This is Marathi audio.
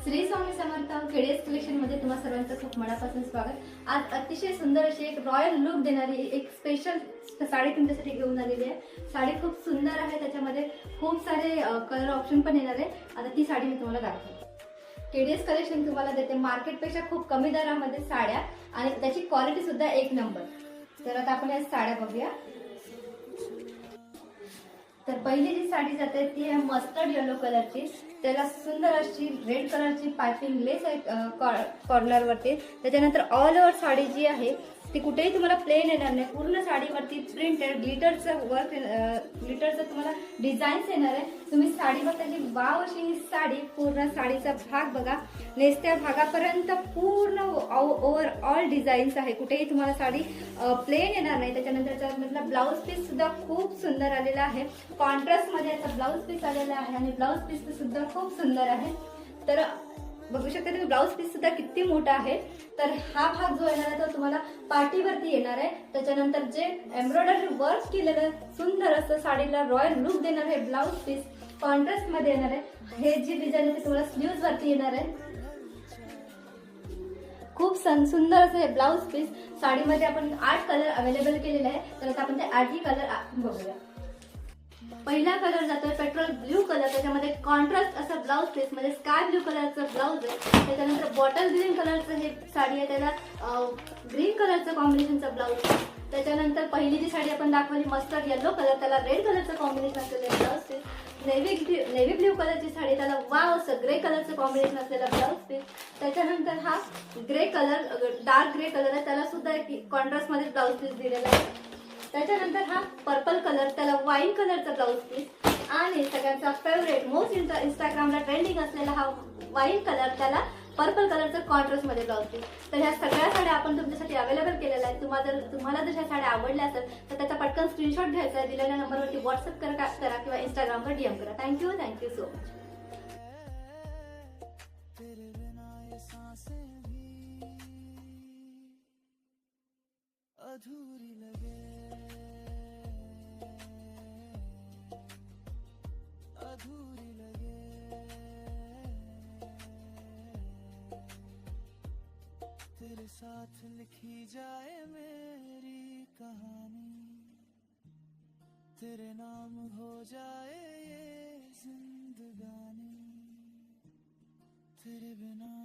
श्री स्वामी समर्थ केडीएस कलेक्शन मध्ये तुम्हा सर्वांचं खूप मनापासून स्वागत। आज अतिशय सुंदर अशी एक रॉयल लुक देणारी एक स्पेशल साडी तुमच्यासाठी घेऊन आलेली आहे। साडी खूप सुंदर आहे, त्याच्यामध्ये खूप सारे कलर ऑप्शन पण येणार आहे। आता ती साडी मी तुम्हाला दाखवते। केडीएस कलेक्शन तुम्हाला देते मार्केटपेक्षा खूप कमी दरामध्ये साड्या आणि त्याची क्वालिटी सुद्धा एक नंबर। तर आता आपण या साड्या बघूया। तर पहिली जी साडी जाते ती आहे मस्टर्ड येलो कलरची, त्याला सुंदर अशी रेड कलरची पाइपिंग लेस आहे कॉर्नर वरती। त्याच्यानंतर ऑल ओव्हर साडी जी आहे ती कुठेही तुम्हाला प्लेन येणार नाही, पूर्ण साडीवरती प्रिंटेड ग्लिटरचं वर्क, ग्लिटरचं तुम्हाला डिझाईन्स येणार आहे। तुम्ही साडीवर त्याची वाव अशी ही साडी, पूर्ण साडीचा भाग बघा, नेसत्या भागापर्यंत पूर्ण ओव्हर ऑल डिझाईन्स आहे, कुठेही तुम्हाला साडी प्लेन येणार नाही। त्याच्यानंतर त्यामधला ब्लाउज पीस सुद्धा खूप सुंदर आलेला आहे, कॉन्ट्रास्ट मध्ये याचा ब्लाउज पीस आलेला आहे आणि ब्लाउज पीस सुद्धा खूप सुंदर आहे। तर बघू शकता तुम्ही ब्लाउज पीस सुद्धा किती मोठा आहे। तर हा भाग जो येणार आहे तो तुम्हाला पार्टीवरती येणार आहे। त्याच्यानंतर जे एम्ब्रॉयडरी वर्क केलेलं सुंदर असं साडीला रॉयल लुक देणार आहे ब्लाउज पीस कॉन्ट्रास्ट मध्ये येणार आहे। हे जी डिझाईन आहे तुम्हाला स्लीव्ज वरती येणार आहे। खूप सुंदर असं हे ब्लाउज पीस साडीमध्ये आपण 8 कलर अवेलेबल केलेले आहे। तर आता आपण ते 8ही कलर बघूया। पहिला कलर जातोय पेट्रोल ब्ल्यू कलर, त्याच्यामध्ये कॉन्ट्रास्ट असं ब्लाउज पीस मध्ये स्काय ब्ल्यू कलरचं ब्लाउज आहे। त्याच्यानंतर बॉटल ग्रीन कलरचं हे साडी आहे, त्याला ग्रीन कलरचं कॉम्बिनेशनचं ब्लाउज। त्याच्यानंतर पहिली जी साडी आपण दाखवली मस्टर्ड येलो कलर, त्याला रेड कलरचं कॉम्बिनेशन असलेलं ब्लाउज पीस। नेव्ही ब्ल्यू कलरची साडी, त्याला वाव असं ग्रे कलरचं कॉम्बिनेशन असलेलं ब्लाउज पीस। त्याच्यानंतर हा grey colour, dark grey colour आहे, त्याला सुद्धा कॉन्ट्रास्ट मध्ये ब्लाउज पीस दिलेला आहे। त्याच्यानंतर हा पर्पल कलर, त्याला वाईन कलरचा ब्लाउज पीस आणि सगळ्यांचा फेवरेट मोस्ट इंस्टाग्रामला ट्रेंडिंग असलेला हा वाईन कलर, त्याला पर्पल कलरचा कॉन्ट्रास्ट मध्ये ब्लाउज पीस। तर ह्या सगळ्या साड्या आपण तुमच्यासाठी अवेलेबल केलेल्या आहेत। तुम्हाला जर ह्या साड्या आवडल्या असेल तर त्याचा पटकन स्क्रीनशॉट घ्यायचा आहे, दिलेल्या नंबरवरती व्हॉट्सअप करा किंवा इंस्टाग्रामवर डीएम करा। Thank you so much. अधूरी लगे, अधूरी लगे, तेरे साथ लिखी जाए मेरी कहानी, तेरे नाम हो जाए ये जिंदगानी, तेरे बिना